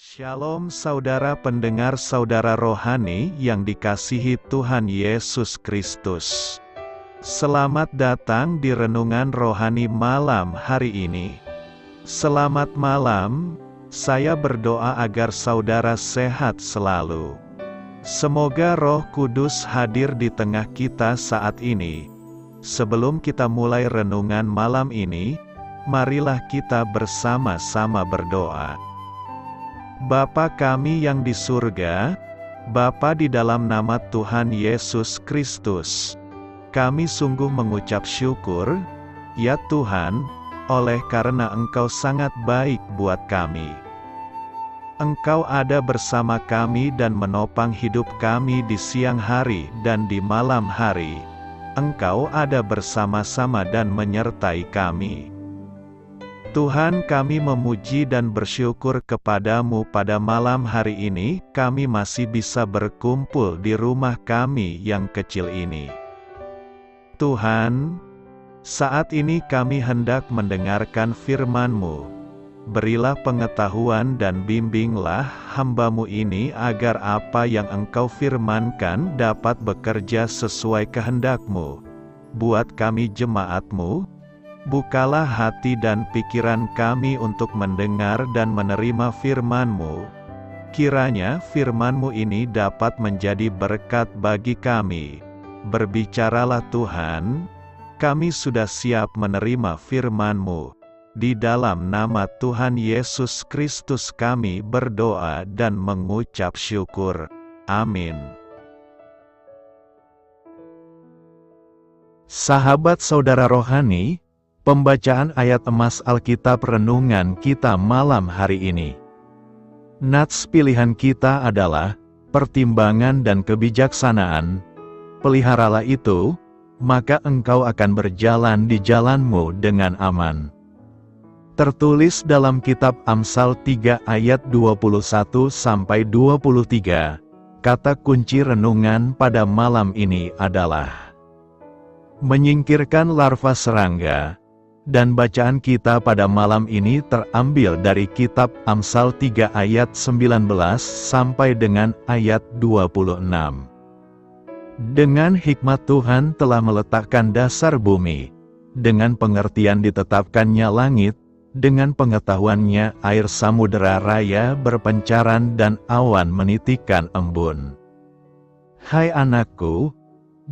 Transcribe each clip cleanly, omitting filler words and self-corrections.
Shalom saudara pendengar saudara rohani yang dikasihi Tuhan Yesus Kristus. Selamat datang di Renungan Rohani malam hari ini. Selamat malam, saya berdoa agar saudara sehat selalu. Semoga Roh Kudus hadir di tengah kita saat ini. Sebelum kita mulai renungan malam ini, marilah kita bersama-sama berdoa. Bapa kami yang di surga, Bapa di dalam nama Tuhan Yesus Kristus, kami sungguh mengucap syukur, ya Tuhan, oleh karena Engkau sangat baik buat kami. Engkau ada bersama kami dan menopang hidup kami di siang hari dan di malam hari. Engkau ada bersama-sama dan menyertai kami. Tuhan, kami memuji dan bersyukur kepadamu pada malam hari ini, kami masih bisa berkumpul di rumah kami yang kecil ini. Tuhan, saat ini kami hendak mendengarkan firman-Mu. Berilah pengetahuan dan bimbinglah hamba-Mu ini agar apa yang Engkau firmankan dapat bekerja sesuai kehendak-Mu. Buat kami jemaat-Mu, bukalah hati dan pikiran kami untuk mendengar dan menerima firman-Mu. Kiranya firman-Mu ini dapat menjadi berkat bagi kami. Berbicaralah Tuhan, kami sudah siap menerima firman-Mu. Di dalam nama Tuhan Yesus Kristus kami berdoa dan mengucap syukur. Amin. Sahabat saudara rohani, pembacaan ayat emas Alkitab renungan kita malam hari ini. Nats pilihan kita adalah pertimbangan dan kebijaksanaan. Peliharalah itu, maka engkau akan berjalan di jalanmu dengan aman. Tertulis dalam kitab Amsal 3 ayat 21-23. Kata kunci renungan pada malam ini adalah menyingkirkan larva serangga. Dan bacaan kita pada malam ini terambil dari kitab Amsal 3 ayat 19 sampai dengan ayat 26. Dengan hikmat Tuhan telah meletakkan dasar bumi, dengan pengertian ditetapkannya langit, dengan pengetahuannya air samudera raya berpencaran dan awan menitikkan embun. Hai anakku,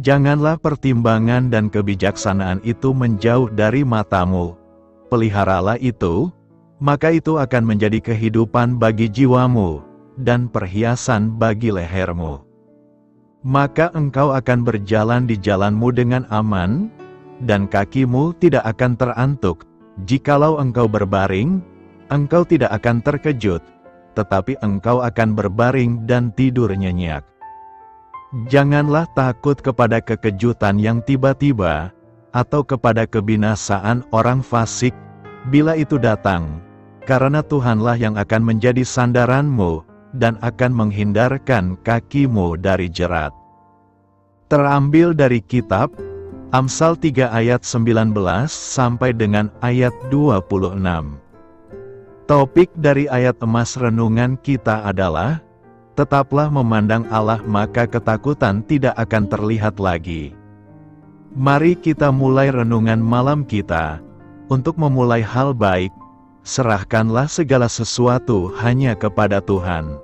janganlah pertimbangan dan kebijaksanaan itu menjauh dari matamu. Peliharalah itu, maka itu akan menjadi kehidupan bagi jiwamu, dan perhiasan bagi lehermu. Maka engkau akan berjalan di jalanmu dengan aman, dan kakimu tidak akan terantuk. Jikalau engkau berbaring, engkau tidak akan terkejut, tetapi engkau akan berbaring dan tidur nyenyak. Janganlah takut kepada kekejutan yang tiba-tiba, atau kepada kebinasaan orang fasik, bila itu datang, karena Tuhanlah yang akan menjadi sandaranmu, dan akan menghindarkan kakimu dari jerat. Terambil dari kitab Amsal 3 ayat 19 sampai dengan ayat 26. Topik dari ayat emas renungan kita adalah tetaplah memandang Allah maka ketakutan tidak akan terlihat lagi. Mari kita mulai renungan malam kita. Untuk memulai hal baik, serahkanlah segala sesuatu hanya kepada Tuhan.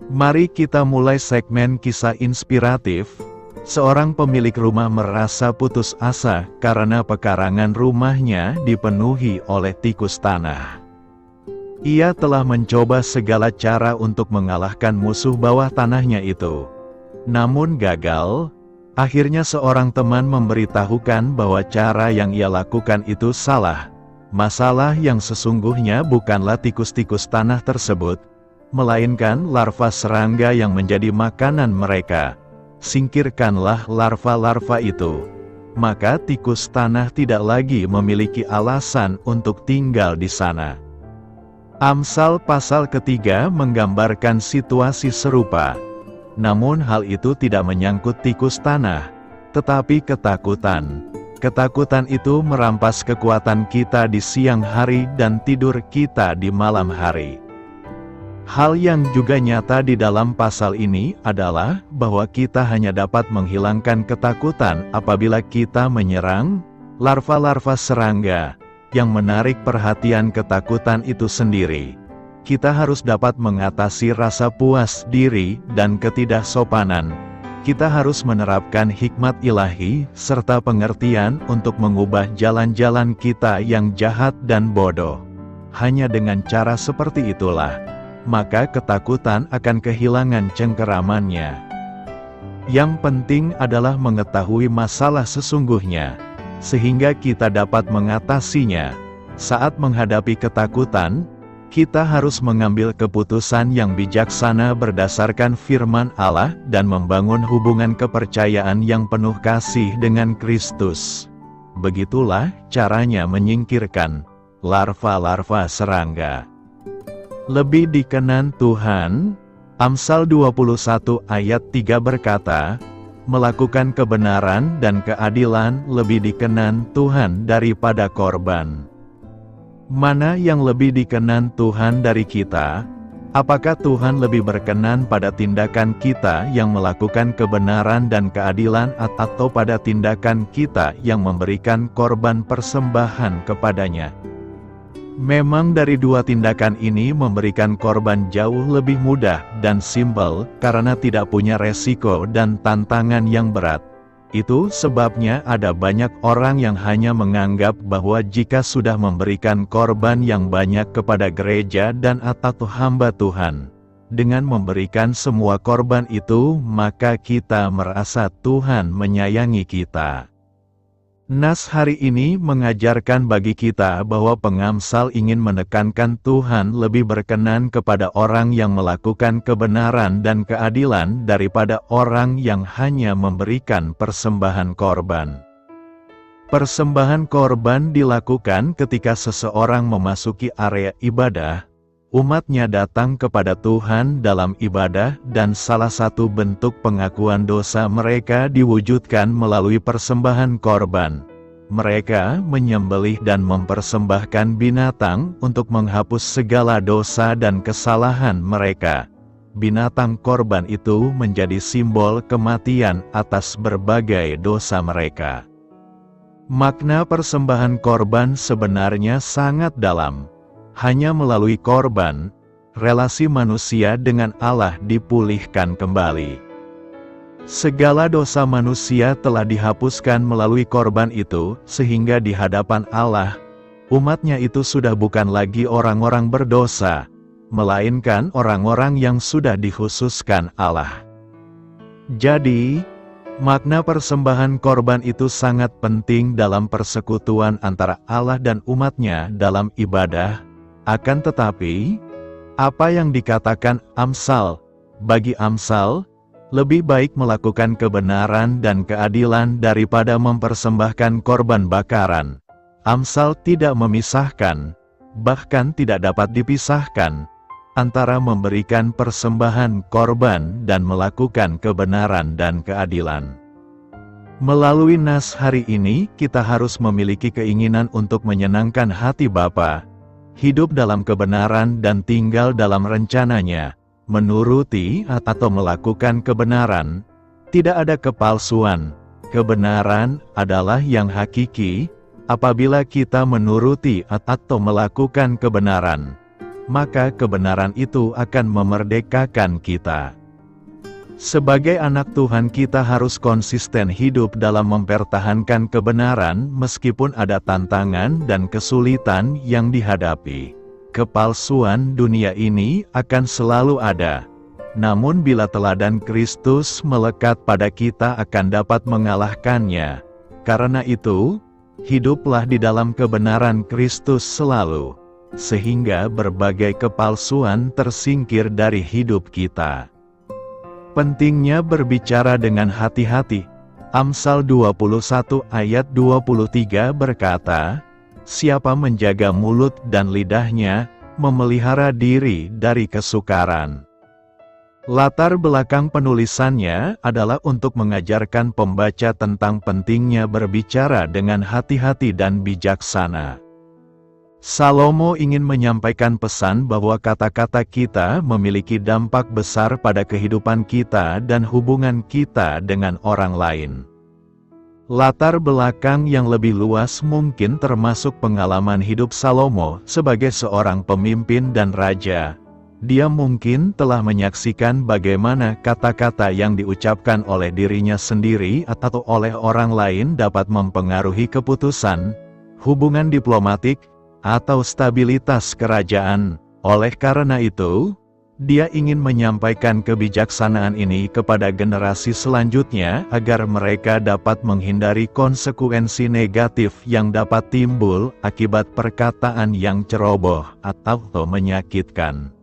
Mari kita mulai segmen kisah inspiratif. Seorang pemilik rumah merasa putus asa karena pekarangan rumahnya dipenuhi oleh tikus tanah. Ia telah mencoba segala cara untuk mengalahkan musuh bawah tanahnya itu. Namun gagal. Akhirnya seorang teman memberitahukan bahwa cara yang ia lakukan itu salah. Masalah yang sesungguhnya bukanlah tikus-tikus tanah tersebut, melainkan larva serangga yang menjadi makanan mereka. Singkirkanlah larva-larva itu. Maka tikus tanah tidak lagi memiliki alasan untuk tinggal di sana. Amsal pasal ketiga menggambarkan situasi serupa. Namun hal itu tidak menyangkut tikus tanah, tetapi ketakutan. Ketakutan itu merampas kekuatan kita di siang hari dan tidur kita di malam hari. Hal yang juga nyata di dalam pasal ini adalah bahwa kita hanya dapat menghilangkan ketakutan apabila kita menyerang larva-larva serangga yang menarik perhatian ketakutan itu sendiri. Kita harus dapat mengatasi rasa puas diri dan ketidaksopanan. Kita harus menerapkan hikmat ilahi serta pengertian untuk mengubah jalan-jalan kita yang jahat dan bodoh. Hanya dengan cara seperti itulah, maka ketakutan akan kehilangan cengkeramannya. Yang penting adalah mengetahui masalah sesungguhnya, sehingga kita dapat mengatasinya. Saat menghadapi ketakutan, kita harus mengambil keputusan yang bijaksana berdasarkan firman Allah dan membangun hubungan kepercayaan yang penuh kasih dengan Kristus. Begitulah caranya menyingkirkan larva-larva serangga. Lebih dikenan Tuhan, Amsal 21 ayat 3 berkata, melakukan kebenaran dan keadilan lebih dikenan Tuhan daripada korban. Mana yang lebih dikenan Tuhan dari kita? Apakah Tuhan lebih berkenan pada tindakan kita yang melakukan kebenaran dan keadilan atau pada tindakan kita yang memberikan korban persembahan kepadanya? Memang dari dua tindakan ini memberikan korban jauh lebih mudah dan simpel karena tidak punya resiko dan tantangan yang berat. Itu sebabnya ada banyak orang yang hanya menganggap bahwa jika sudah memberikan korban yang banyak kepada gereja dan atau hamba Tuhan, dengan memberikan semua korban itu, maka kita merasa Tuhan menyayangi kita. Nas hari ini mengajarkan bagi kita bahwa pengamsal ingin menekankan Tuhan lebih berkenan kepada orang yang melakukan kebenaran dan keadilan daripada orang yang hanya memberikan persembahan korban. Persembahan korban dilakukan ketika seseorang memasuki area ibadah, umatnya datang kepada Tuhan dalam ibadah dan salah satu bentuk pengakuan dosa mereka diwujudkan melalui persembahan korban. Mereka menyembelih dan mempersembahkan binatang untuk menghapus segala dosa dan kesalahan mereka. Binatang korban itu menjadi simbol kematian atas berbagai dosa mereka. Makna persembahan korban sebenarnya sangat dalam. Hanya melalui korban, relasi manusia dengan Allah dipulihkan kembali. Segala dosa manusia telah dihapuskan melalui korban itu, sehingga di hadapan Allah, umatnya itu sudah bukan lagi orang-orang berdosa, melainkan orang-orang yang sudah dikhususkan Allah. Jadi, makna persembahan korban itu sangat penting dalam persekutuan antara Allah dan umatnya dalam ibadah. Akan tetapi, apa yang dikatakan Amsal? Bagi Amsal, lebih baik melakukan kebenaran dan keadilan daripada mempersembahkan korban bakaran. Amsal tidak memisahkan, bahkan tidak dapat dipisahkan, antara memberikan persembahan korban dan melakukan kebenaran dan keadilan. Melalui nas hari ini, kita harus memiliki keinginan untuk menyenangkan hati Bapa, hidup dalam kebenaran dan tinggal dalam rencananya, menuruti atau melakukan kebenaran. Tidak ada kepalsuan. Kebenaran adalah yang hakiki. Apabila kita menuruti atau melakukan kebenaran, maka kebenaran itu akan memerdekakan kita. Sebagai anak Tuhan, kita harus konsisten hidup dalam mempertahankan kebenaran meskipun ada tantangan dan kesulitan yang dihadapi. Kepalsuan dunia ini akan selalu ada. Namun bila teladan Kristus melekat pada kita akan dapat mengalahkannya. Karena itu, hiduplah di dalam kebenaran Kristus selalu, sehingga berbagai kepalsuan tersingkir dari hidup kita. Pentingnya berbicara dengan hati-hati. Amsal 21 ayat 23 berkata, siapa menjaga mulut dan lidahnya, memelihara diri dari kesukaran. Latar belakang penulisannya adalah untuk mengajarkan pembaca tentang pentingnya berbicara dengan hati-hati dan bijaksana. Salomo ingin menyampaikan pesan bahwa kata-kata kita memiliki dampak besar pada kehidupan kita dan hubungan kita dengan orang lain. Latar belakang yang lebih luas mungkin termasuk pengalaman hidup Salomo sebagai seorang pemimpin dan raja. Dia mungkin telah menyaksikan bagaimana kata-kata yang diucapkan oleh dirinya sendiri atau oleh orang lain dapat mempengaruhi keputusan, hubungan diplomatik, atau stabilitas kerajaan. Oleh karena itu, dia ingin menyampaikan kebijaksanaan ini kepada generasi selanjutnya agar mereka dapat menghindari konsekuensi negatif yang dapat timbul akibat perkataan yang ceroboh atau menyakitkan.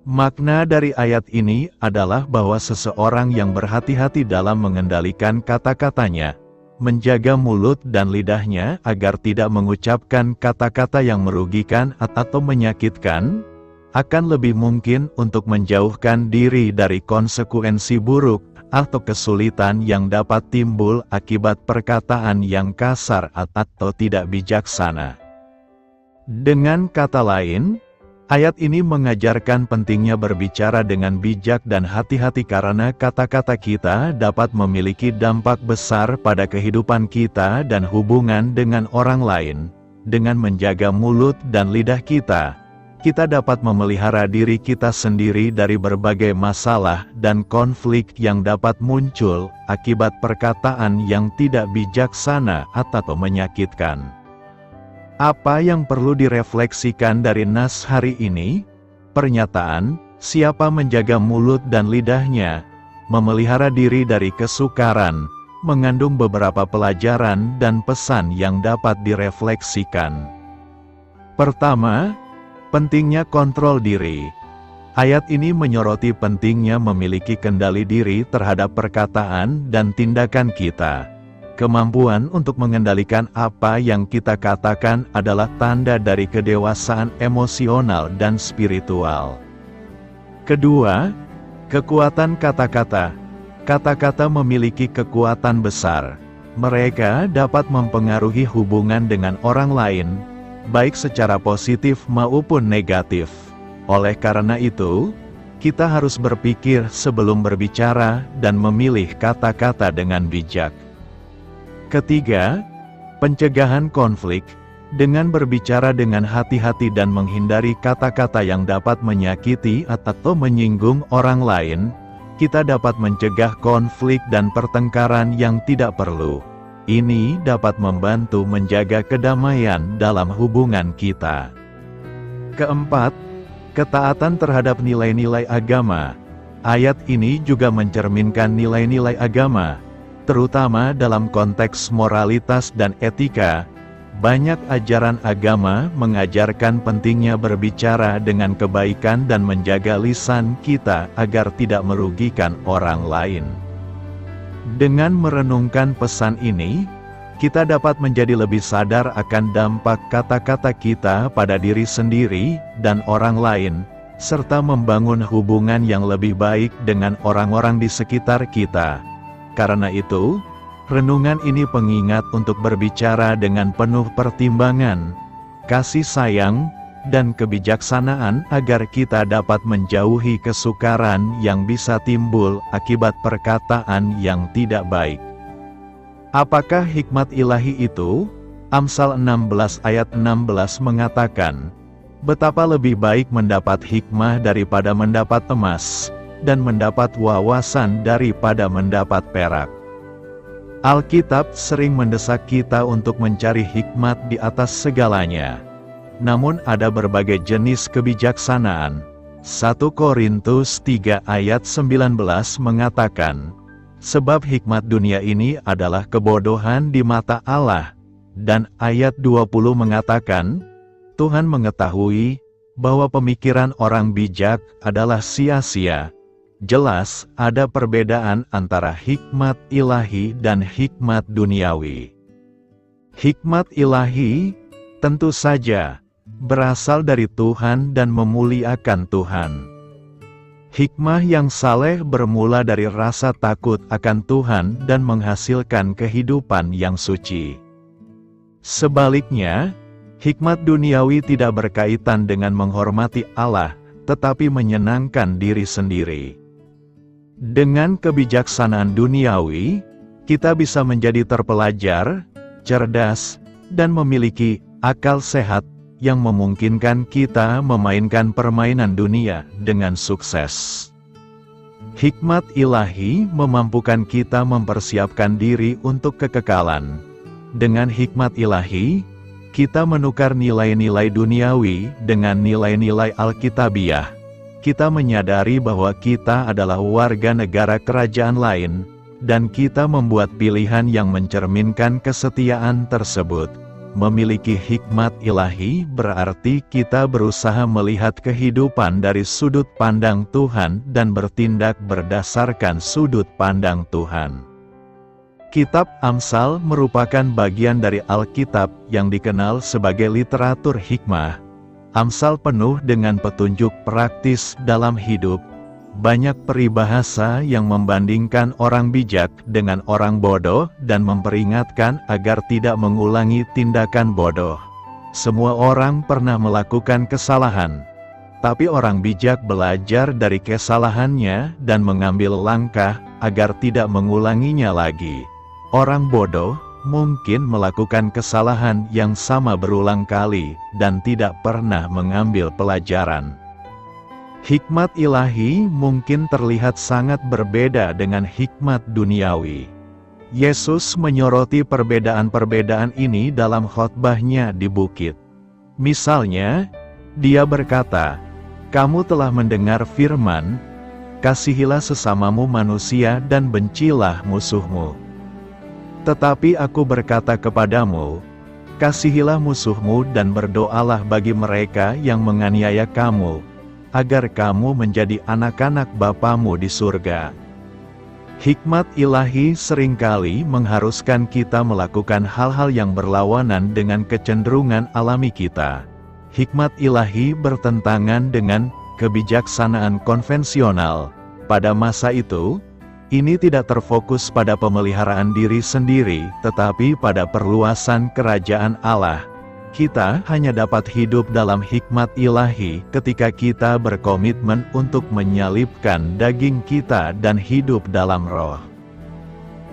Makna dari ayat ini adalah bahwa seseorang yang berhati-hati dalam mengendalikan kata-katanya, menjaga mulut dan lidahnya agar tidak mengucapkan kata-kata yang merugikan atau menyakitkan, akan lebih mungkin untuk menjauhkan diri dari konsekuensi buruk atau kesulitan yang dapat timbul akibat perkataan yang kasar atau tidak bijaksana. Dengan kata lain, ayat ini mengajarkan pentingnya berbicara dengan bijak dan hati-hati karena kata-kata kita dapat memiliki dampak besar pada kehidupan kita dan hubungan dengan orang lain. Dengan menjaga mulut dan lidah kita dapat memelihara diri kita sendiri dari berbagai masalah dan konflik yang dapat muncul akibat perkataan yang tidak bijaksana atau menyakitkan. Apa yang perlu direfleksikan dari nas hari ini? Pernyataan, siapa menjaga mulut dan lidahnya, memelihara diri dari kesukaran, mengandung beberapa pelajaran dan pesan yang dapat direfleksikan. Pertama, pentingnya kontrol diri. Ayat ini menyoroti pentingnya memiliki kendali diri terhadap perkataan dan tindakan kita. Kemampuan untuk mengendalikan apa yang kita katakan adalah tanda dari kedewasaan emosional dan spiritual. Kedua, kekuatan kata-kata. Kata-kata memiliki kekuatan besar. Mereka dapat mempengaruhi hubungan dengan orang lain, baik secara positif maupun negatif. Oleh karena itu, kita harus berpikir sebelum berbicara dan memilih kata-kata dengan bijak. Ketiga, pencegahan konflik. Dengan berbicara dengan hati-hati dan menghindari kata-kata yang dapat menyakiti atau menyinggung orang lain, kita dapat mencegah konflik dan pertengkaran yang tidak perlu. Ini dapat membantu menjaga kedamaian dalam hubungan kita. Keempat, ketaatan terhadap nilai-nilai agama. Ayat ini juga mencerminkan nilai-nilai agama, terutama dalam konteks moralitas dan etika. Banyak ajaran agama mengajarkan pentingnya berbicara dengan kebaikan dan menjaga lisan kita agar tidak merugikan orang lain. Dengan merenungkan pesan ini, kita dapat menjadi lebih sadar akan dampak kata-kata kita pada diri sendiri dan orang lain, serta membangun hubungan yang lebih baik dengan orang-orang di sekitar kita. Karena itu, renungan ini pengingat untuk berbicara dengan penuh pertimbangan, kasih sayang, dan kebijaksanaan agar kita dapat menjauhi kesukaran yang bisa timbul akibat perkataan yang tidak baik. Apakah hikmat ilahi itu? Amsal 16 ayat 16 mengatakan, betapa lebih baik mendapat hikmah daripada mendapat emas, dan mendapat wawasan daripada mendapat perak. Alkitab sering mendesak kita untuk mencari hikmat di atas segalanya. Namun ada berbagai jenis kebijaksanaan. 1 Korintus 3 ayat 19 mengatakan, sebab hikmat dunia ini adalah kebodohan di mata Allah. Dan ayat 20 mengatakan, Tuhan mengetahui bahwa pemikiran orang bijak adalah sia-sia. Jelas, ada perbedaan antara hikmat ilahi dan hikmat duniawi. Hikmat ilahi, tentu saja, berasal dari Tuhan dan memuliakan Tuhan. Hikmah yang saleh bermula dari rasa takut akan Tuhan dan menghasilkan kehidupan yang suci. Sebaliknya, Hikmat duniawi tidak berkaitan dengan menghormati Allah, tetapi menyenangkan diri sendiri. Dengan kebijaksanaan duniawi, kita bisa menjadi terpelajar, cerdas, dan memiliki akal sehat yang memungkinkan kita memainkan permainan dunia dengan sukses. Hikmat ilahi memampukan kita mempersiapkan diri untuk kekekalan. Dengan hikmat ilahi, kita menukar nilai-nilai duniawi dengan nilai-nilai Alkitabiah. Kita menyadari bahwa kita adalah warga negara kerajaan lain, dan kita membuat pilihan yang mencerminkan kesetiaan tersebut. Memiliki hikmat ilahi berarti kita berusaha melihat kehidupan dari sudut pandang Tuhan dan bertindak berdasarkan sudut pandang Tuhan. Kitab Amsal merupakan bagian dari Alkitab yang dikenal sebagai literatur hikmah. Amsal penuh dengan petunjuk praktis dalam hidup. Banyak peribahasa yang membandingkan orang bijak dengan orang bodoh dan memperingatkan agar tidak mengulangi tindakan bodoh. Semua orang pernah melakukan kesalahan, tapi orang bijak belajar dari kesalahannya dan mengambil langkah agar tidak mengulanginya lagi. Orang bodoh mungkin melakukan kesalahan yang sama berulang kali dan tidak pernah mengambil pelajaran. Hikmat ilahi mungkin terlihat sangat berbeda dengan hikmat duniawi. Yesus menyoroti perbedaan-perbedaan ini dalam khotbahnya di bukit. Misalnya, dia berkata, "Kamu telah mendengar firman, kasihilah sesamamu manusia dan bencilah musuhmu. Tetapi aku berkata kepadamu, kasihilah musuhmu dan berdoalah bagi mereka yang menganiaya kamu, agar kamu menjadi anak-anak Bapamu di surga." Hikmat ilahi seringkali mengharuskan kita melakukan hal-hal yang berlawanan dengan kecenderungan alami kita. Hikmat ilahi bertentangan dengan kebijaksanaan konvensional. Pada masa itu, ini tidak terfokus pada pemeliharaan diri sendiri, tetapi pada perluasan kerajaan Allah. Kita hanya dapat hidup dalam hikmat ilahi ketika kita berkomitmen untuk menyalibkan daging kita dan hidup dalam roh.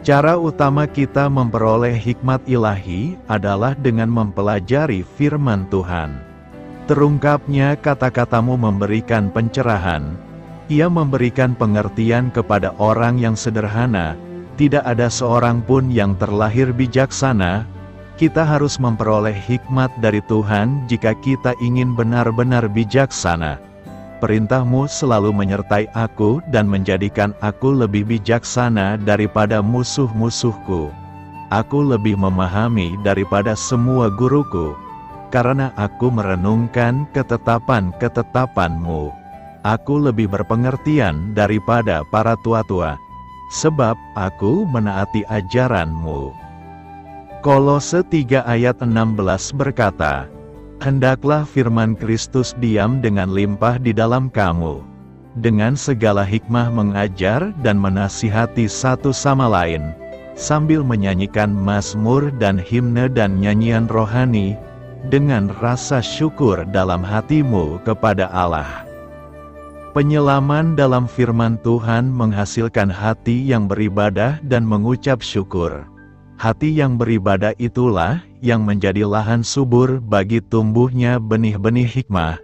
Cara utama kita memperoleh hikmat ilahi adalah dengan mempelajari firman Tuhan. Terungkapnya kata-katamu memberikan pencerahan. Ia memberikan pengertian kepada orang yang sederhana. Tidak ada seorang pun yang terlahir bijaksana. Kita harus memperoleh hikmat dari Tuhan jika kita ingin benar-benar bijaksana. Perintahmu selalu menyertai aku dan menjadikan aku lebih bijaksana daripada musuh-musuhku. Aku lebih memahami daripada semua guruku, karena aku merenungkan ketetapan-ketetapanmu. Aku lebih berpengertian daripada para tua-tua, sebab aku menaati ajaranmu. Kolose 3 ayat 16 berkata, "Hendaklah firman Kristus diam dengan limpah di dalam kamu, dengan segala hikmah mengajar dan menasihati satu sama lain, sambil menyanyikan mazmur dan himne dan nyanyian rohani, dengan rasa syukur dalam hatimu kepada Allah." Penyelaman dalam firman Tuhan menghasilkan hati yang beribadah dan mengucap syukur. Hati yang beribadah itulah yang menjadi lahan subur bagi tumbuhnya benih-benih hikmah.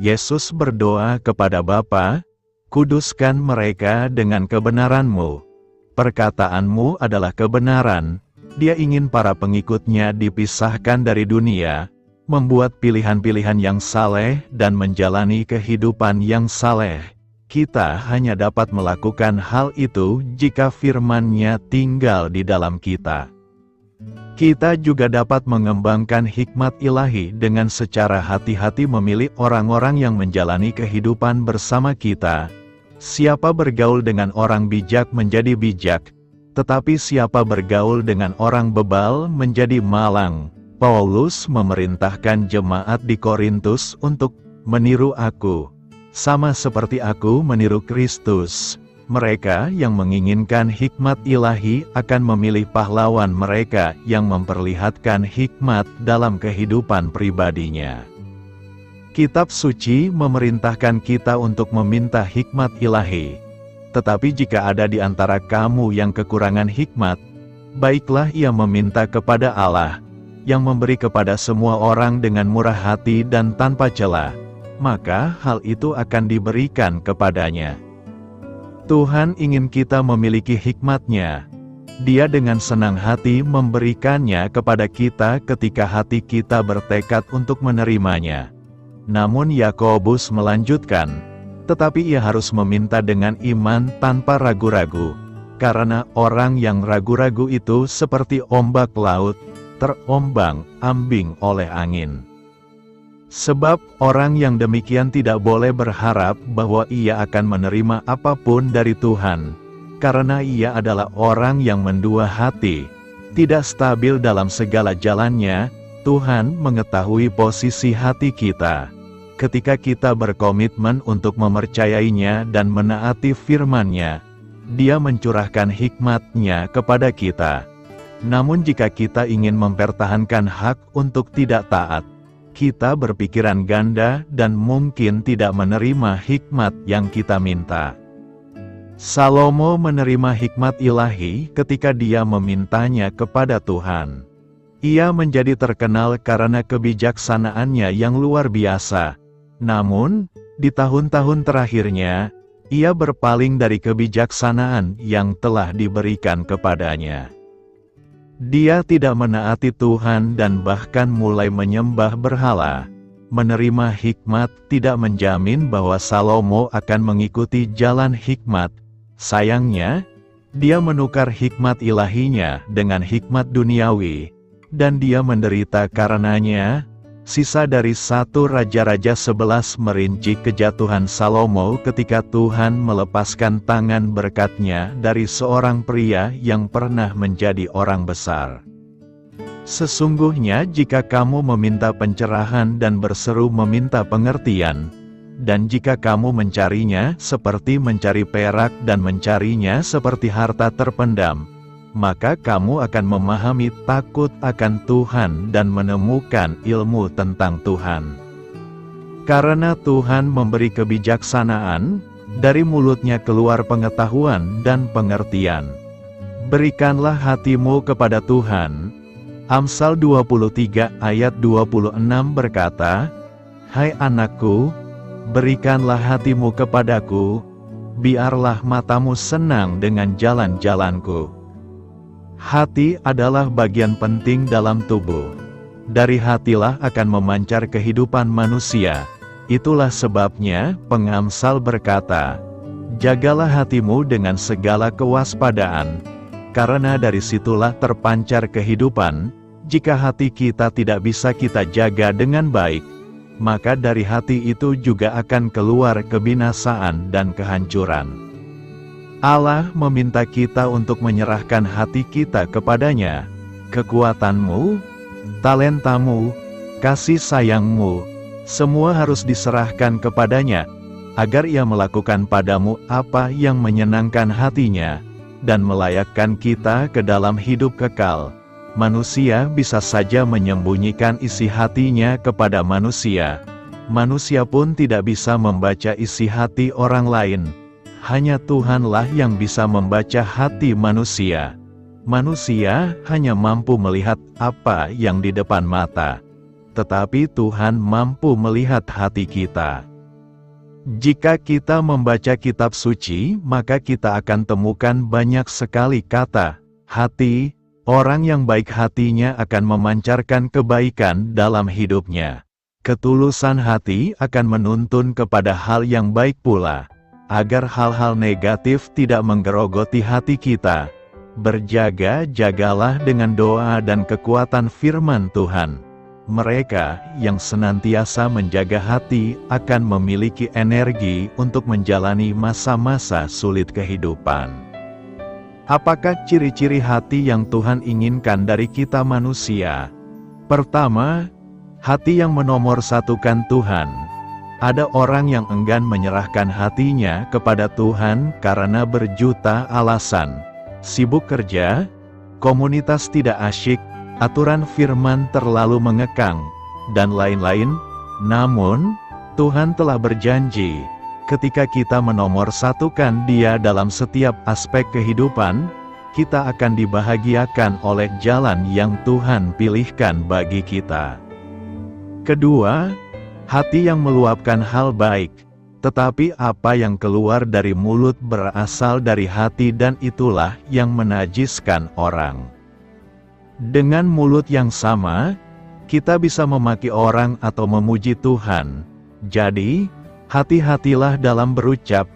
Yesus berdoa kepada Bapa, "Kuduskan mereka dengan kebenaran-Mu. Perkataanmu adalah kebenaran." Dia ingin para pengikutnya dipisahkan dari dunia, membuat pilihan-pilihan yang saleh dan menjalani kehidupan yang saleh. Kita hanya dapat melakukan hal itu jika firman-Nya tinggal di dalam kita. Kita juga dapat mengembangkan hikmat ilahi dengan secara hati-hati memilih orang-orang yang menjalani kehidupan bersama kita. Siapa bergaul dengan orang bijak menjadi bijak, tetapi siapa bergaul dengan orang bebal menjadi malang. Paulus memerintahkan jemaat di Korintus untuk meniru aku, sama seperti aku meniru Kristus. Mereka yang menginginkan hikmat ilahi akan memilih pahlawan mereka yang memperlihatkan hikmat dalam kehidupan pribadinya. Kitab suci memerintahkan kita untuk meminta hikmat ilahi. Tetapi jika ada di antara kamu yang kekurangan hikmat, baiklah ia meminta kepada Allah, yang memberi kepada semua orang dengan murah hati dan tanpa celah, maka hal itu akan diberikan kepadanya. Tuhan ingin kita memiliki hikmat-Nya. Dia dengan senang hati memberikannya kepada kita ketika hati kita bertekad untuk menerimanya. Namun Yakobus melanjutkan, tetapi ia harus meminta dengan iman tanpa ragu-ragu, karena orang yang ragu-ragu itu seperti ombak laut, terombang-ambing oleh angin. Sebab orang yang demikian tidak boleh berharap bahwa ia akan menerima apapun dari Tuhan, karena ia adalah orang yang mendua hati, tidak stabil dalam segala jalannya. Tuhan mengetahui posisi hati kita. Ketika kita berkomitmen untuk memercayainya dan menaati firman-Nya, Dia mencurahkan hikmat-Nya kepada kita. Namun jika kita ingin mempertahankan hak untuk tidak taat, kita berpikiran ganda dan mungkin tidak menerima hikmat yang kita minta. Salomo menerima hikmat ilahi ketika dia memintanya kepada Tuhan. Ia menjadi terkenal karena kebijaksanaannya yang luar biasa. Namun, di tahun-tahun terakhirnya, ia berpaling dari kebijaksanaan yang telah diberikan kepadanya. Dia tidak menaati Tuhan dan bahkan mulai menyembah berhala. Menerima hikmat tidak menjamin bahwa Salomo akan mengikuti jalan hikmat. Sayangnya, dia menukar hikmat ilahinya dengan hikmat duniawi, dan dia menderita karenanya. Sisa dari 1 Raja-Raja 11 merinci kejatuhan Salomo ketika Tuhan melepaskan tangan berkat-Nya dari seorang pria yang pernah menjadi orang besar. Sesungguhnya jika kamu meminta pencerahan dan berseru meminta pengertian, dan jika kamu mencarinya seperti mencari perak dan mencarinya seperti harta terpendam, maka kamu akan memahami takut akan Tuhan dan menemukan ilmu tentang Tuhan. Karena Tuhan memberi kebijaksanaan, dari mulut-Nya keluar pengetahuan dan pengertian. Berikanlah hatimu kepada Tuhan. Amsal 23 ayat 26 berkata, Hai anakku, berikanlah hatimu kepadaku, biarlah matamu senang dengan jalan-jalanku. Hati adalah bagian penting dalam tubuh. Dari hatilah akan memancar kehidupan manusia. Itulah sebabnya pengamsal berkata, jagalah hatimu dengan segala kewaspadaan, karena dari situlah terpancar kehidupan. Jika hati kita tidak bisa kita jaga dengan baik, maka dari hati itu juga akan keluar kebinasaan dan kehancuran. Allah meminta kita untuk menyerahkan hati kita kepadanya. Kekuatanmu, talentamu, kasih sayangmu, semua harus diserahkan kepadanya, agar Ia melakukan padamu apa yang menyenangkan hati-Nya, dan melayakkan kita ke dalam hidup kekal. Manusia bisa saja menyembunyikan isi hatinya kepada manusia. Manusia pun tidak bisa membaca isi hati orang lain. Hanya Tuhanlah yang bisa membaca hati manusia. Manusia hanya mampu melihat apa yang di depan mata, tetapi Tuhan mampu melihat hati kita. Jika kita membaca kitab suci, maka kita akan temukan banyak sekali kata hati. Orang yang baik hatinya akan memancarkan kebaikan dalam hidupnya. Ketulusan hati akan menuntun kepada hal yang baik pula. Agar hal-hal negatif tidak menggerogoti hati kita, berjaga-jagalah dengan doa dan kekuatan firman Tuhan. Mereka yang senantiasa menjaga hati akan memiliki energi untuk menjalani masa-masa sulit kehidupan. Apakah ciri-ciri hati yang Tuhan inginkan dari kita manusia? Pertama, hati yang menomorsatukan Tuhan. Ada orang yang enggan menyerahkan hatinya kepada Tuhan karena berjuta alasan. Sibuk kerja, komunitas tidak asyik, aturan firman terlalu mengekang, dan lain-lain. Namun, Tuhan telah berjanji, ketika kita menomorsatukan Dia dalam setiap aspek kehidupan, kita akan dibahagiakan oleh jalan yang Tuhan pilihkan bagi kita. Kedua, hati yang meluapkan hal baik, tetapi apa yang keluar dari mulut berasal dari hati dan itulah yang menajiskan orang. Dengan mulut yang sama, kita bisa memaki orang atau memuji Tuhan. Jadi, hati-hatilah dalam berucap,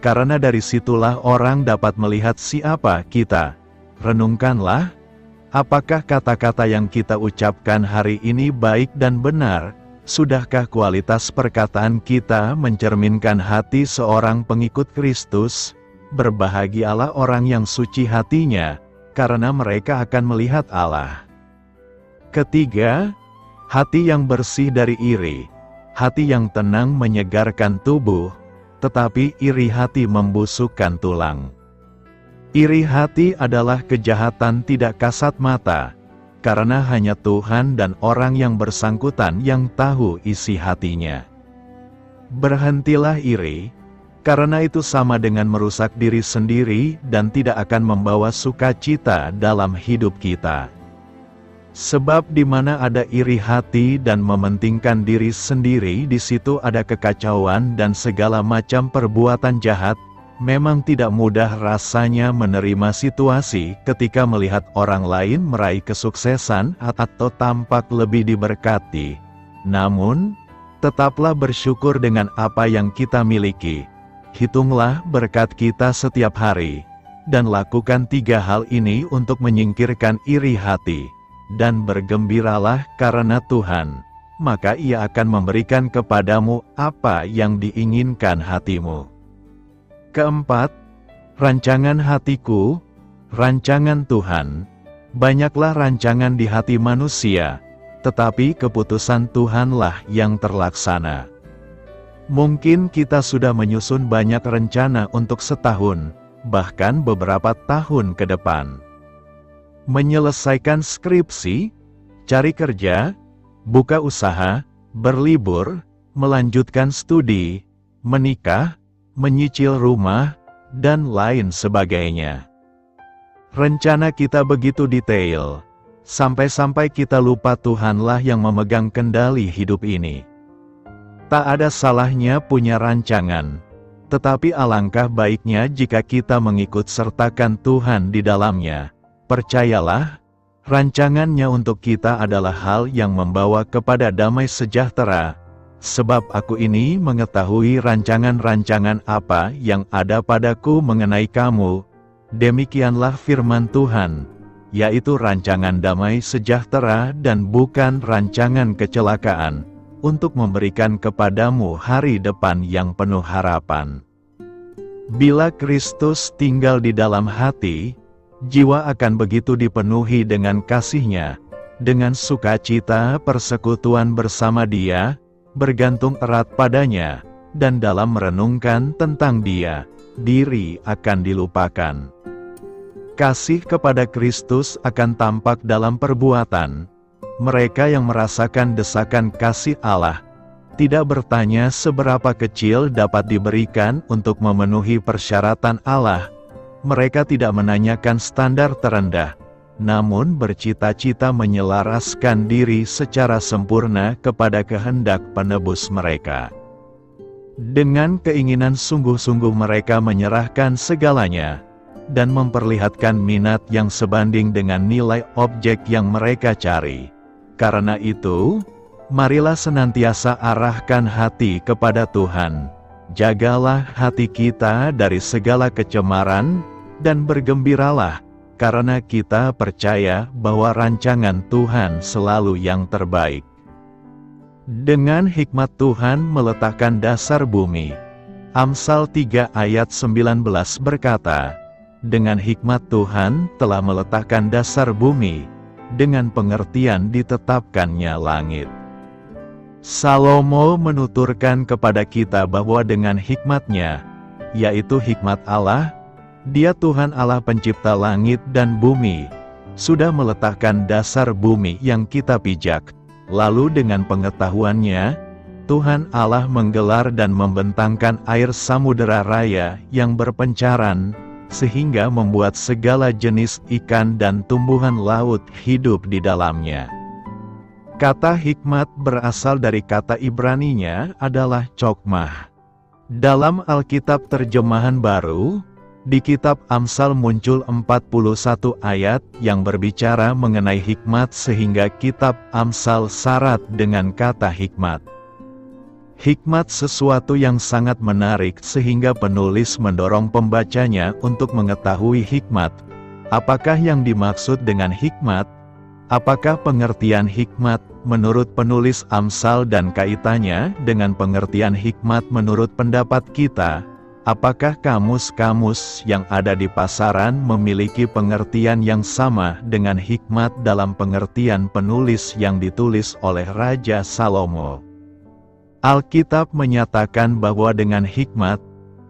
karena dari situlah orang dapat melihat siapa kita. Renungkanlah, apakah kata-kata yang kita ucapkan hari ini baik dan benar? Sudahkah kualitas perkataan kita mencerminkan hati seorang pengikut Kristus? Berbahagialah orang yang suci hatinya, karena mereka akan melihat Allah. Ketiga, hati yang bersih dari iri. Hati yang tenang menyegarkan tubuh, tetapi iri hati membusukkan tulang. Iri hati adalah kejahatan tidak kasat mata, karena hanya Tuhan dan orang yang bersangkutan yang tahu isi hatinya. Berhentilah iri, karena itu sama dengan merusak diri sendiri dan tidak akan membawa sukacita dalam hidup kita. Sebab di mana ada iri hati dan mementingkan diri sendiri, di situ ada kekacauan dan segala macam perbuatan jahat. Memang tidak mudah rasanya menerima situasi ketika melihat orang lain meraih kesuksesan atau tampak lebih diberkati. Namun, tetaplah bersyukur dengan apa yang kita miliki. Hitunglah berkat kita setiap hari, dan lakukan 3 hal ini untuk menyingkirkan iri hati. Dan bergembiralah karena Tuhan, maka Ia akan memberikan kepadamu apa yang diinginkan hatimu. Keempat, rancangan hatiku, rancangan Tuhan. Banyaklah rancangan di hati manusia, tetapi keputusan Tuhanlah yang terlaksana. Mungkin kita sudah menyusun banyak rencana untuk setahun, bahkan beberapa tahun ke depan. Menyelesaikan skripsi, cari kerja, buka usaha, berlibur, melanjutkan studi, menikah, menyicil rumah, dan lain sebagainya. Rencana kita begitu detail, sampai-sampai kita lupa Tuhanlah yang memegang kendali hidup ini. Tak ada salahnya punya rancangan, tetapi alangkah baiknya jika kita mengikut sertakan Tuhan di dalamnya. Percayalah, rancangannya untuk kita adalah hal yang membawa kepada damai sejahtera, sebab aku ini mengetahui rancangan-rancangan apa yang ada padaku mengenai kamu. Demikianlah firman Tuhan, yaitu rancangan damai sejahtera dan bukan rancangan kecelakaan, untuk memberikan kepadamu hari depan yang penuh harapan. Bila Kristus tinggal di dalam hati, jiwa akan begitu dipenuhi dengan kasih-Nya, dengan sukacita persekutuan bersama Dia, bergantung erat padanya, dan dalam merenungkan tentang Dia, diri akan dilupakan. Kasih kepada Kristus akan tampak dalam perbuatan. Mereka yang merasakan desakan kasih Allah, tidak bertanya seberapa kecil dapat diberikan untuk memenuhi persyaratan Allah. Mereka tidak menanyakan standar terendah, namun bercita-cita menyelaraskan diri secara sempurna kepada kehendak penebus mereka. Dengan keinginan sungguh-sungguh mereka menyerahkan segalanya, dan memperlihatkan minat yang sebanding dengan nilai objek yang mereka cari. Karena itu, marilah senantiasa arahkan hati kepada Tuhan. Jagalah hati kita dari segala kecemaran, dan bergembiralah, karena kita percaya bahwa rancangan Tuhan selalu yang terbaik. Dengan hikmat Tuhan meletakkan dasar bumi. Amsal 3 ayat 19 berkata, dengan hikmat Tuhan telah meletakkan dasar bumi, dengan pengertian ditetapkannya langit. Salomo menuturkan kepada kita bahwa dengan hikmat-Nya, yaitu hikmat Allah, Dia Tuhan Allah pencipta langit dan bumi, sudah meletakkan dasar bumi yang kita pijak. Lalu dengan pengetahuan-Nya, Tuhan Allah menggelar dan membentangkan air samudera raya yang berpencaran, sehingga membuat segala jenis ikan dan tumbuhan laut hidup di dalamnya. Kata hikmat berasal dari kata Ibraninya adalah chokmah. Dalam Alkitab Terjemahan Baru, di kitab Amsal muncul 41 ayat yang berbicara mengenai hikmat sehingga kitab Amsal syarat dengan kata hikmat. Hikmat sesuatu yang sangat menarik sehingga penulis mendorong pembacanya untuk mengetahui hikmat. Apakah yang dimaksud dengan hikmat? Apakah pengertian hikmat menurut penulis Amsal dan kaitannya dengan pengertian hikmat menurut pendapat kita? Apakah kamus-kamus yang ada di pasaran memiliki pengertian yang sama dengan hikmat dalam pengertian penulis yang ditulis oleh Raja Salomo? Alkitab menyatakan bahwa dengan hikmat,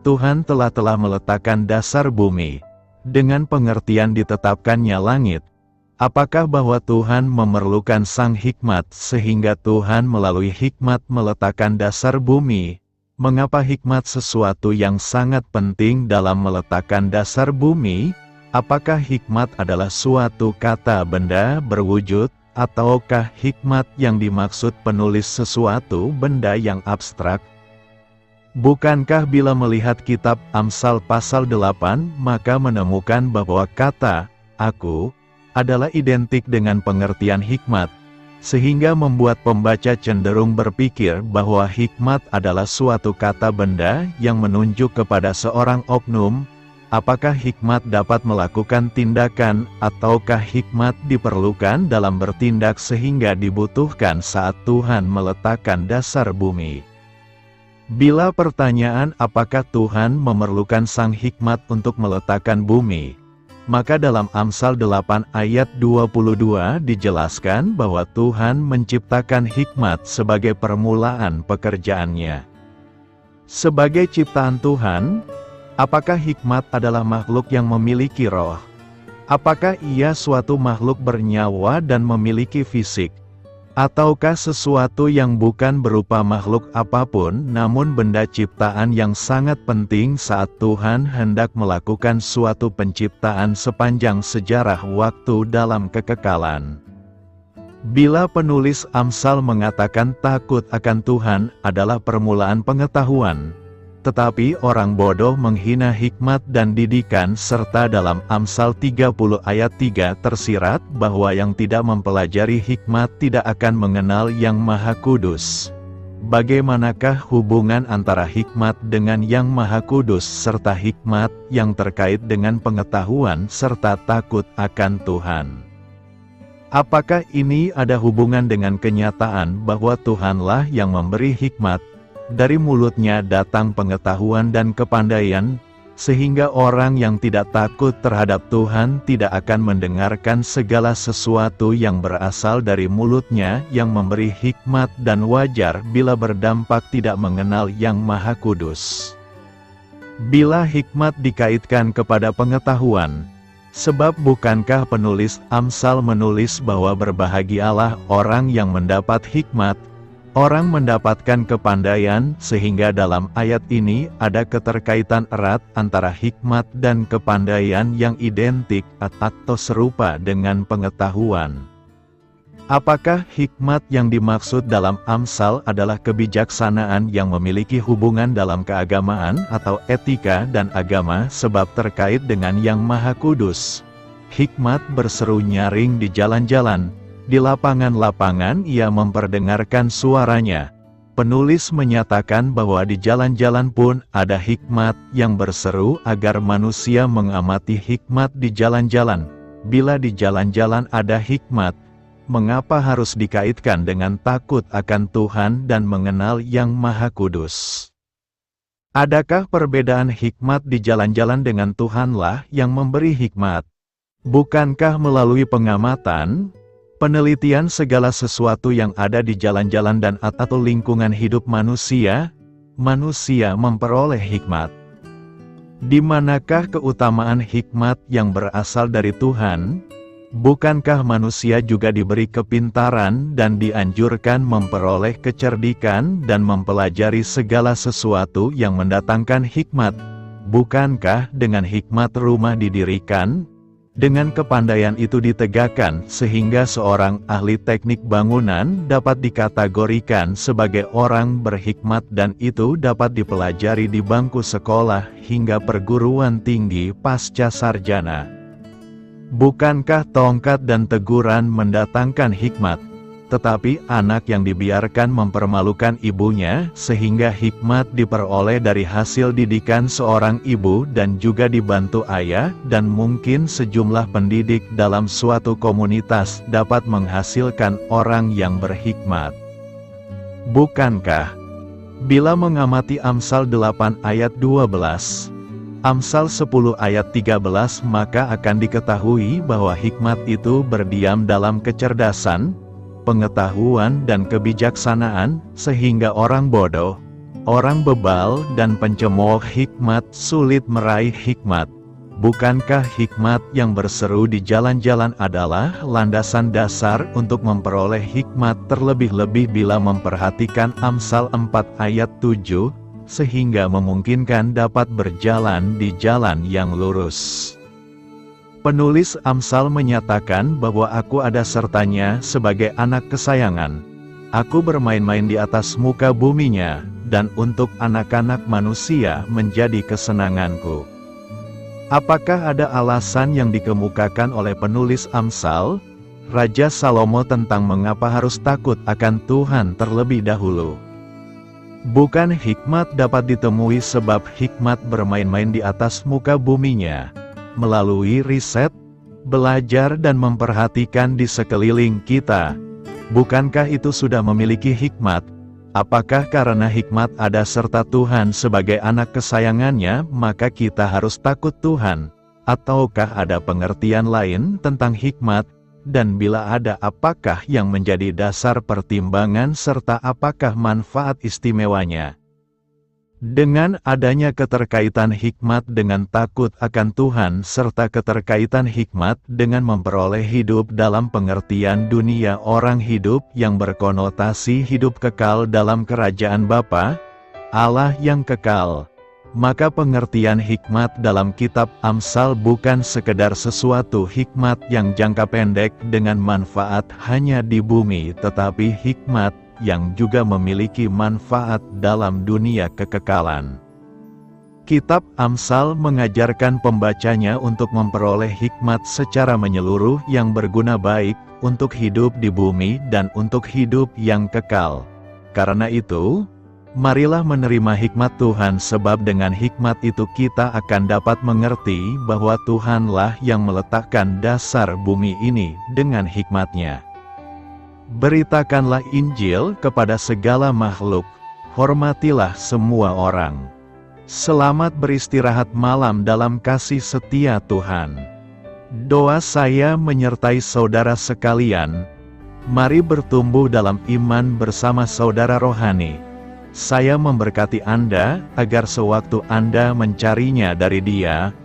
Tuhan telah meletakkan dasar bumi. Dengan pengertian ditetapkannya langit. Apakah bahwa Tuhan memerlukan sang hikmat sehingga Tuhan melalui hikmat meletakkan dasar bumi? Mengapa hikmat sesuatu yang sangat penting dalam meletakkan dasar bumi? Apakah hikmat adalah suatu kata benda berwujud, ataukah hikmat yang dimaksud penulis sesuatu benda yang abstrak? Bukankah bila melihat kitab Amsal pasal 8 maka menemukan bahwa kata "aku" adalah identik dengan pengertian hikmat, sehingga membuat pembaca cenderung berpikir bahwa hikmat adalah suatu kata benda yang menunjuk kepada seorang oknum. Apakah hikmat dapat melakukan tindakan, ataukah hikmat diperlukan dalam bertindak sehingga dibutuhkan saat Tuhan meletakkan dasar bumi? Bila pertanyaan apakah Tuhan memerlukan sang hikmat untuk meletakkan bumi, maka dalam Amsal 8 ayat 22 dijelaskan bahwa Tuhan menciptakan hikmat sebagai permulaan pekerjaannya. Sebagai ciptaan Tuhan, apakah hikmat adalah makhluk yang memiliki roh? Apakah ia suatu makhluk bernyawa dan memiliki fisik? Ataukah sesuatu yang bukan berupa makhluk apapun, namun benda ciptaan yang sangat penting saat Tuhan hendak melakukan suatu penciptaan sepanjang sejarah waktu dalam kekekalan? Bila penulis Amsal mengatakan takut akan Tuhan adalah permulaan pengetahuan, tetapi orang bodoh menghina hikmat dan didikan, serta dalam Amsal 30 ayat 3 tersirat bahwa yang tidak mempelajari hikmat tidak akan mengenal Yang Maha Kudus. Bagaimanakah hubungan antara hikmat dengan Yang Maha Kudus serta hikmat yang terkait dengan pengetahuan serta takut akan Tuhan? Apakah ini ada hubungan dengan kenyataan bahwa Tuhanlah yang memberi hikmat? Dari mulutnya datang pengetahuan dan kepandaian, sehingga orang yang tidak takut terhadap Tuhan tidak akan mendengarkan segala sesuatu yang berasal dari mulutnya yang memberi hikmat, dan wajar bila berdampak tidak mengenal Yang Maha Kudus. Bila hikmat dikaitkan kepada pengetahuan, sebab bukankah penulis Amsal menulis bahwa berbahagialah orang yang mendapat hikmat, orang mendapatkan kepandaian, sehingga dalam ayat ini ada keterkaitan erat antara hikmat dan kepandaian yang identik atau serupa dengan pengetahuan. Apakah hikmat yang dimaksud dalam Amsal adalah kebijaksanaan yang memiliki hubungan dalam keagamaan atau etika dan agama sebab terkait dengan Yang Maha Kudus? Hikmat berseru nyaring di jalan-jalan. Di lapangan-lapangan ia memperdengarkan suaranya. Penulis menyatakan bahwa di jalan-jalan pun ada hikmat yang berseru agar manusia mengamati hikmat di jalan-jalan. Bila di jalan-jalan ada hikmat, mengapa harus dikaitkan dengan takut akan Tuhan dan mengenal Yang Maha Kudus? Adakah perbedaan hikmat di jalan-jalan dengan Tuhanlah yang memberi hikmat? Bukankah melalui pengamatan, Penelitian segala sesuatu yang ada di jalan-jalan dan atau lingkungan hidup manusia memperoleh hikmat. Di manakah keutamaan hikmat yang berasal dari Tuhan? Bukankah manusia juga diberi kepintaran dan dianjurkan memperoleh kecerdikan dan mempelajari segala sesuatu yang mendatangkan hikmat? Bukankah dengan hikmat rumah didirikan? Dengan kepandaian itu ditegakkan sehingga seorang ahli teknik bangunan dapat dikategorikan sebagai orang berhikmat dan itu dapat dipelajari di bangku sekolah hingga perguruan tinggi pasca sarjana. Bukankah tongkat dan teguran mendatangkan hikmat? Tetapi anak yang dibiarkan mempermalukan ibunya, sehingga hikmat diperoleh dari hasil didikan seorang ibu dan juga dibantu ayah, dan mungkin sejumlah pendidik dalam suatu komunitas dapat menghasilkan orang yang berhikmat. Bukankah? Bila mengamati Amsal 8 ayat 12, Amsal 10 ayat 13 maka akan diketahui bahwa hikmat itu berdiam dalam kecerdasan, pengetahuan dan kebijaksanaan, sehingga orang bodoh, orang bebal dan pencemooh hikmat sulit meraih hikmat. Bukankah hikmat yang berseru di jalan-jalan adalah landasan dasar untuk memperoleh hikmat terlebih-lebih bila memperhatikan Amsal 4 ayat 7, sehingga memungkinkan dapat berjalan di jalan yang lurus. Penulis Amsal menyatakan bahwa aku ada sertanya sebagai anak kesayangan. Aku bermain-main di atas muka buminya, dan untuk anak-anak manusia menjadi kesenanganku. Apakah ada alasan yang dikemukakan oleh penulis Amsal, Raja Salomo tentang mengapa harus takut akan Tuhan terlebih dahulu? Bukan hikmat dapat ditemui sebab hikmat bermain-main di atas muka buminya. Melalui riset, belajar dan memperhatikan di sekeliling kita. Bukankah itu sudah memiliki hikmat? Apakah karena hikmat ada serta Tuhan sebagai anak kesayangannya, maka kita harus takut Tuhan? Ataukah ada pengertian lain tentang hikmat? Dan bila ada, apakah yang menjadi dasar pertimbangan serta apakah manfaat istimewanya? Dengan adanya keterkaitan hikmat dengan takut akan Tuhan serta keterkaitan hikmat dengan memperoleh hidup dalam pengertian dunia orang hidup yang berkonotasi hidup kekal dalam kerajaan Bapa, Allah yang kekal, maka pengertian hikmat dalam kitab Amsal bukan sekedar sesuatu hikmat yang jangka pendek dengan manfaat hanya di bumi, tetapi hikmat yang juga memiliki manfaat dalam dunia kekekalan. Kitab Amsal mengajarkan pembacanya untuk memperoleh hikmat secara menyeluruh yang berguna baik untuk hidup di bumi dan untuk hidup yang kekal. Karena itu, marilah menerima hikmat Tuhan sebab dengan hikmat itu kita akan dapat mengerti bahwa Tuhanlah yang meletakkan dasar bumi ini dengan hikmatnya. Beritakanlah Injil kepada segala makhluk, hormatilah semua orang. Selamat beristirahat malam dalam kasih setia Tuhan. Doa saya menyertai saudara sekalian. Mari bertumbuh dalam iman bersama saudara rohani. Saya memberkati Anda, agar sewaktu Anda mencarinya dari Dia,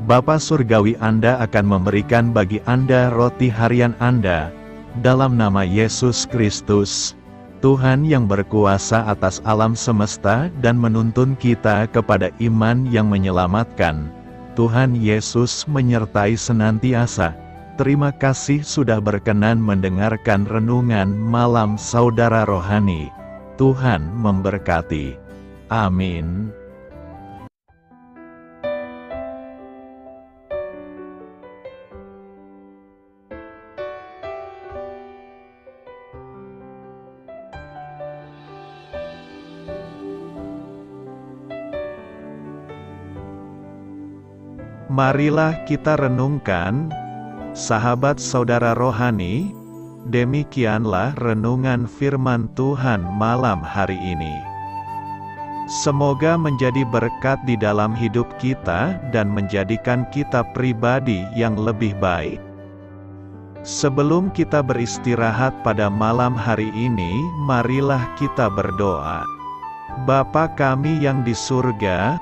Bapa Surgawi Anda akan memberikan bagi Anda roti harian Anda. Dalam nama Yesus Kristus, Tuhan yang berkuasa atas alam semesta dan menuntun kita kepada iman yang menyelamatkan, Tuhan Yesus menyertai senantiasa. Terima kasih sudah berkenan mendengarkan renungan malam saudara rohani. Tuhan memberkati. Amin. Marilah kita renungkan, sahabat saudara rohani, demikianlah renungan firman Tuhan malam hari ini. Semoga menjadi berkat di dalam hidup kita dan menjadikan kita pribadi yang lebih baik. Sebelum kita beristirahat pada malam hari ini, marilah kita berdoa. Bapa kami yang di surga,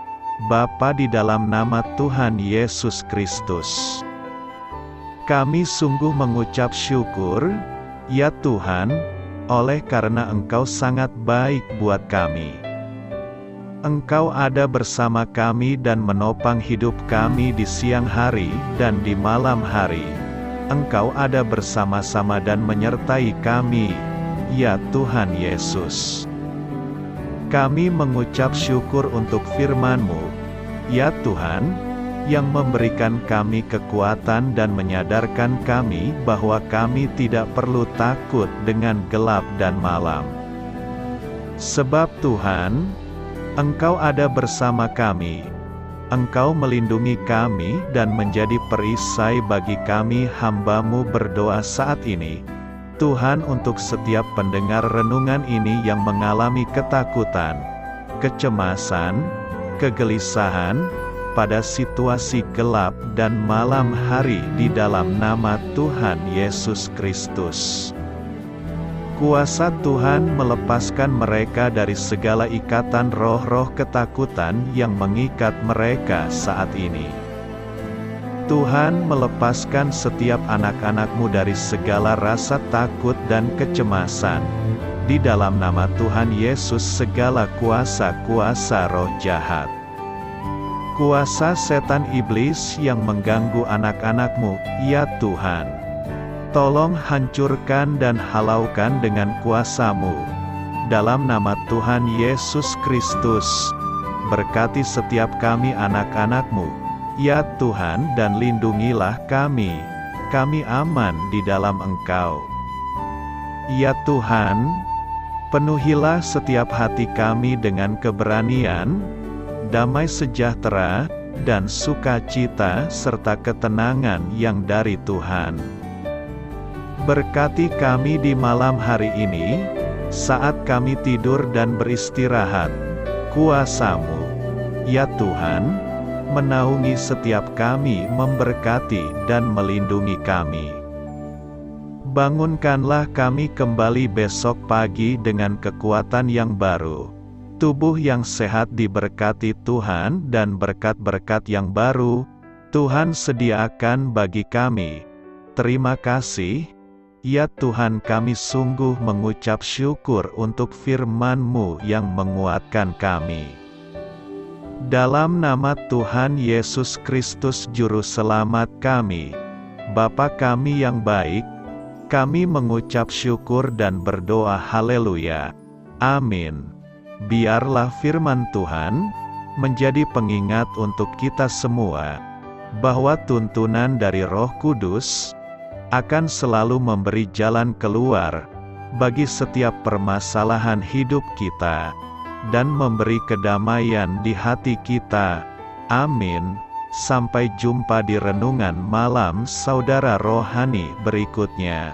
Bapa di dalam nama Tuhan Yesus Kristus, kami sungguh mengucap syukur, ya Tuhan, oleh karena Engkau sangat baik buat kami. Engkau ada bersama kami dan menopang hidup kami di siang hari dan di malam hari. Engkau ada bersama-sama dan menyertai kami, ya Tuhan Yesus. Kami mengucap syukur untuk firman-Mu, ya Tuhan, yang memberikan kami kekuatan dan menyadarkan kami bahwa kami tidak perlu takut dengan gelap dan malam. Sebab Tuhan, Engkau ada bersama kami. Engkau melindungi kami dan menjadi perisai bagi kami hamba-Mu berdoa saat ini. Tuhan, untuk setiap pendengar renungan ini yang mengalami ketakutan, kecemasan, kegelisahan, pada situasi gelap dan malam hari di dalam nama Tuhan Yesus Kristus. Kuasa Tuhan melepaskan mereka dari segala ikatan roh-roh ketakutan yang mengikat mereka saat ini. Tuhan melepaskan setiap anak-anak-Mu dari segala rasa takut dan kecemasan. Di dalam nama Tuhan Yesus segala kuasa-kuasa roh jahat, kuasa setan iblis yang mengganggu anak-anak-Mu, ya Tuhan, tolong hancurkan dan halaukan dengan kuasa-Mu. Dalam nama Tuhan Yesus Kristus, berkati setiap kami anak-anak-Mu, ya Tuhan, dan lindungilah kami. Kami aman di dalam Engkau. Ya Tuhan, penuhilah setiap hati kami dengan keberanian, damai sejahtera, dan sukacita serta ketenangan yang dari Tuhan. Berkati kami di malam hari ini, saat kami tidur dan beristirahat. Kuasa-Mu, ya Tuhan, menaungi setiap kami, memberkati dan melindungi kami. Bangunkanlah kami kembali besok pagi dengan kekuatan yang baru. Tubuh yang sehat diberkati Tuhan dan berkat-berkat yang baru Tuhan sediakan bagi kami. Terima kasih, ya Tuhan, kami sungguh mengucap syukur untuk firman-Mu yang menguatkan kami. Dalam nama Tuhan Yesus Kristus Juru Selamat kami, Bapa kami yang baik, kami mengucap syukur dan berdoa haleluya. Amin. Biarlah firman Tuhan menjadi pengingat untuk kita semua, bahwa tuntunan dari Roh Kudus akan selalu memberi jalan keluar bagi setiap permasalahan hidup kita, dan memberi kedamaian di hati kita. Amin. Sampai jumpa di renungan malam saudara rohani berikutnya.